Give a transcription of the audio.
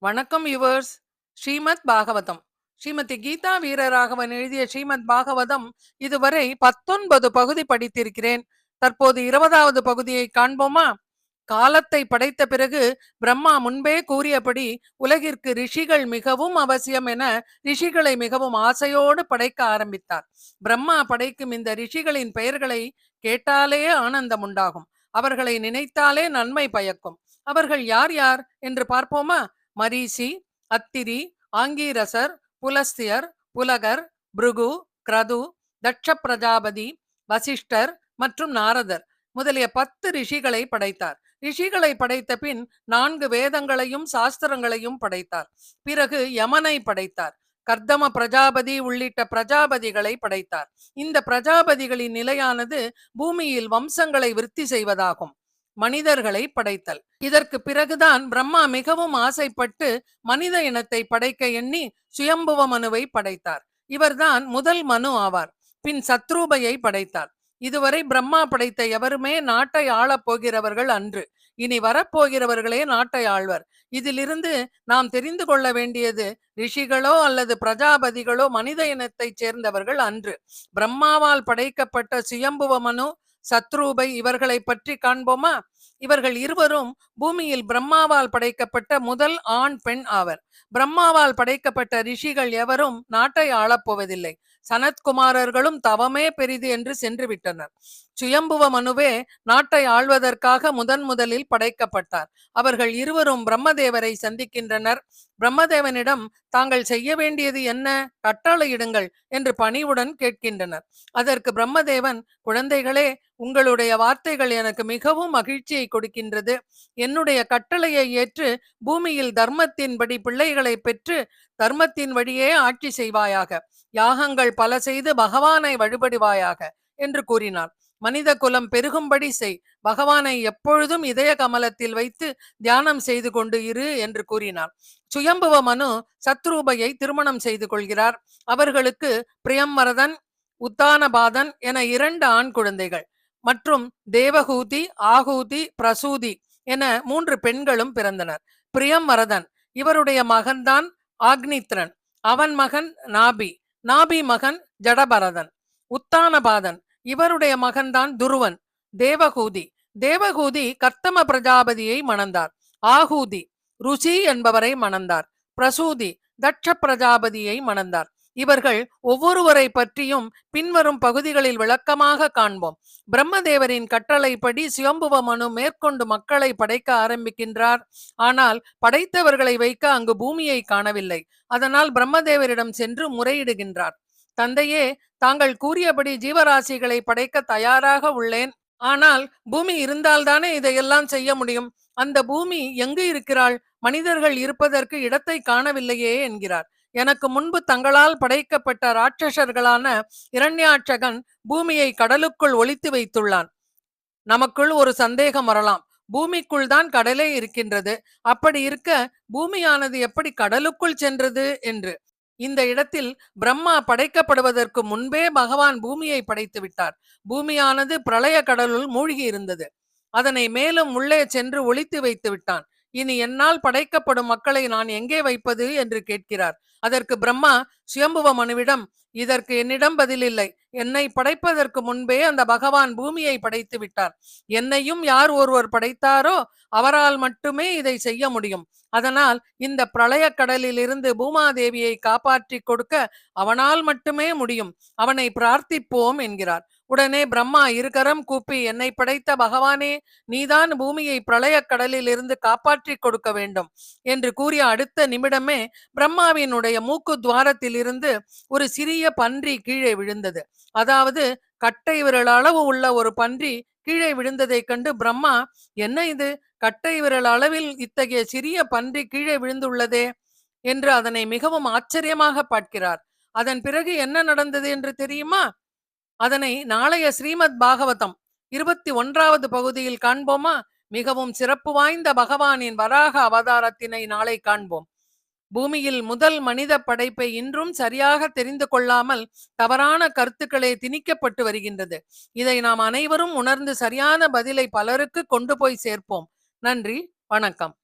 வணக்கம் யுவர்ஸ். ஸ்ரீமத் பாகவதம். ஸ்ரீமதி கீதா வீரராகவன் எழுதிய ஸ்ரீமத் பாகவதம் இதுவரை 19 பகுதி படித்திருக்கிறேன். தற்போது 20வது பகுதியை காண்போமா? காலத்தை படைத்த பிறகு பிரம்மா முன்பே கூறியபடி உலகிற்கு ரிஷிகள் மிகவும் அவசியம் என ரிஷிகளை மிகவும் ஆசையோடு படைக்க ஆரம்பித்தார். பிரம்மா படைக்கும் இந்த ரிஷிகளின் பெயர்களை கேட்டாலே ஆனந்தம் உண்டாகும். அவர்களை நினைத்தாலே நன்மை பயக்கும். அவர்கள் யார் யார் என்று பார்ப்போமா? மரீசி, அத்திரி, ஆங்கீரசர், புலஸ்தியர், புலகர், பிருகு, கிரது, தட்ச பிரஜாபதி, வசிஷ்டர் மற்றும் நாரதர் முதலிய 10 ரிஷிகளை படைத்தார். ரிஷிகளை படைத்த பின் 4 வேதங்களையும் சாஸ்திரங்களையும் படைத்தார். பிறகு யமனை படைத்தார். கர்தம பிரஜாபதி உள்ளிட்ட பிரஜாபதிகளை படைத்தார். இந்த பிரஜாபதிகளின் நிலையானது பூமியில் வம்சங்களை விருத்தி செய்வதாகும். மனிதர்களை படைத்தல். இதற்கு பிறகுதான் பிரம்மா மிகவும் ஆசைப்பட்டு மனித இனத்தை படைக்க எண்ணி சுயம்புவ மனுவை படைத்தார். இவர்தான் முதல் மனு ஆவார். பின் சத்ரூபையை படைத்தார். இதுவரை பிரம்மா படைத்த எவருமே நாட்டை ஆளப் போகிறவர்கள் அன்று. இனி வரப்போகிறவர்களே நாட்டை ஆழ்வர். இதிலிருந்து நாம் தெரிந்து கொள்ள வேண்டியது ரிஷிகளோ அல்லது பிரஜாபதிகளோ மனித இனத்தை சேர்ந்தவர்கள் அன்று. பிரம்மாவால் படைக்கப்பட்ட சுயம்புவ மனு, சத்ரூபை இவர்களை பற்றி காண்போமா? இவர்கள் இருவரும் பூமியில் பிரம்மாவால் படைக்கப்பட்ட முதல் ஆண் பெண் ஆவர். பிரம்மாவால் படைக்கப்பட்ட ரிஷிகள் எவரும் நாட்டை ஆளப்போவதில்லை. சனத்குமாரர்களும் தவமே பெரிது என்று சென்று விட்டனர். சுயம்புவ மனுவே நாட்டை ஆள்வதற்காக முதலில் படைக்கப்பட்டார். அவர்கள் இருவரும் பிரம்மதேவரை சந்திக்கின்றனர். பிரம்மதேவனிடம் தாங்கள் செய்ய வேண்டியது என்ன, கட்டளையிடுங்கள் என்று பணிவுடன் கேட்கின்றனர். அதற்கு பிரம்மதேவன், குழந்தைகளே, உங்களுடைய வார்த்தைகள் எனக்கு மிகவும் மகிழ்ச்சியை கொடுக்கின்றது. என்னுடைய கட்டளையை ஏற்று பூமியில் தர்மத்தின்படி பிள்ளைகளை பெற்று தர்மத்தின் வழியே ஆட்சி செய்வாயாக. யாகங்கள் பல செய்து பகவானை வழிபடுவாயாக என்று கூறினார். மனித குலம் பெருகும்படி செய். பகவானை எப்பொழுதும் இதய கமலத்தில் வைத்து தியானம் செய்து கொண்டு இரு என்று கூறினார். சுயம்புவ மனு சத்ரூபையை திருமணம் செய்து கொள்கிறார். அவர்களுக்கு பிரியம்பரதன், உத்தானபாதன் என 2 ஆண் குழந்தைகள் மற்றும் தேவகூதி, ஆகூதி, பிரசூதி என 3 பெண்களும் பிறந்தனர். பிரியம்பரதன் இவருடைய மகன்தான் ஆக்னித்ரன். அவன் மகன் நாபி. நாபி மகன் ஜடபரதன். உத்தானபாதன் இவருடைய மகன்தான் துருவன். தேவகூதி கர்த்தம பிரஜாபதியை மணந்தார். ஆகூதி ருசி என்பவரை மணந்தார். பிரசூதி தட்ச பிரஜாபதியை மணந்தார். இவர்கள் ஒவ்வொருவரை பற்றியும் பின்வரும் பகுதிகளில் விளக்கமாக காண்போம். பிரம்மதேவரின் கட்டளைப்படி சுயம்புவ மனு மேற்கொண்டு மக்களை படைக்க ஆரம்பிக்கின்றார். ஆனால் படைத்தவர்களை வைக்க அங்கு பூமியை காணவில்லை. அதனால் பிரம்மதேவரிடம் சென்று முறையிடுகின்றார். தந்தையே, தாங்கள் கூறியபடி ஜீவராசிகளை படைக்க தயாராக உள்ளேன். ஆனால் பூமி இருந்தால்தானே இதையெல்லாம் செய்ய முடியும். அந்த பூமி எங்கு இருக்கிறாள்? மனிதர்கள் இருப்பதற்கு இடத்தை காணவில்லையே என்கிறார். எனக்கு முன்பு தங்களால் படைக்கப்பட்ட ராட்சசர்களான இரண்யாட்சகன் பூமியை கடலுக்குள் ஒளித்து வைத்துள்ளான். நமக்குள் ஒரு சந்தேகம் வரலாம். பூமிக்குள் தான் கடலே இருக்கின்றது. அப்படி இருக்க பூமியானது எப்படி கடலுக்குள் சென்றது என்று. இந்த இடத்தில் பிரம்மா படைக்கப்படுவதற்கு முன்பே பகவான் பூமியை படைத்து விட்டார். பூமியானது பிரளய கடலுள் மூழ்கி இருந்தது. அதனை மேலும் உள்ளே சென்று ஒளித்து வைத்து விட்டான். இனி என்னால் படைக்கப்படும் மக்களை நான் எங்கே வைப்பது என்று கேட்கிறார். அதற்கு பிரம்மா சுயம்புவ மனுவிடம், இதற்கு என்னிடம் பதில் இல்லை. என்னை படைப்பதற்கு முன்பே அந்த பகவான் பூமியை படைத்து விட்டார். என்னையும் யார் ஒருவர் படைத்தாரோ அவரால் மட்டுமே இதை செய்ய முடியும். அதனால் இந்த பிரளய கடலில் இருந்து பூமாதேவியை காப்பாற்றி கொடுக்க அவனால் மட்டுமே முடியும். அவனை பிரார்த்திப்போம் என்கிறார். உடனே பிரம்மா இருகரம் கூப்பி, என்னை படைத்த பகவானே, நீதான் பூமியை பிரளய கடலில் இருந்து காப்பாற்றி கொடுக்க வேண்டும் என்று கூறிய அடுத்த நிமிடமே பிரம்மாவினுடைய மூக்கு துவாரத்தில் இருந்து ஒரு சிறிய பன்றி கீழே விழுந்தது. அதாவது கட்டை விரல் அளவு உள்ள ஒரு பன்றி கீழே விழுந்ததை கண்டு பிரம்மா, என்ன இது, கட்டை விரல் அளவில் இத்தகைய சிறிய பன்றி கீழே விழுந்துள்ளதே என்று அதனை மிகவும் ஆச்சரியமாக பார்க்கிறார். அதன் பிறகு என்ன நடந்தது என்று தெரியுமா? அதனை நாளைய ஸ்ரீமத் பாகவதம் 21வது பகுதியில் காண்போமா? மிகவும் சிறப்பு வாய்ந்த பகவானின் வராக அவதாரத்தினை நாளை காண்போம். பூமியில் முதல் மனித படைப்பை இன்றும் சரியாக தெரிந்து கொள்ளாமல் தவறான கருத்துக்களே திணிக்கப்பட்டு வருகின்றது. இதை நாம் அனைவரும் உணர்ந்து சரியான பதிலை பலருக்கு கொண்டு போய் சேர்ப்போம். நன்றி, வணக்கம்.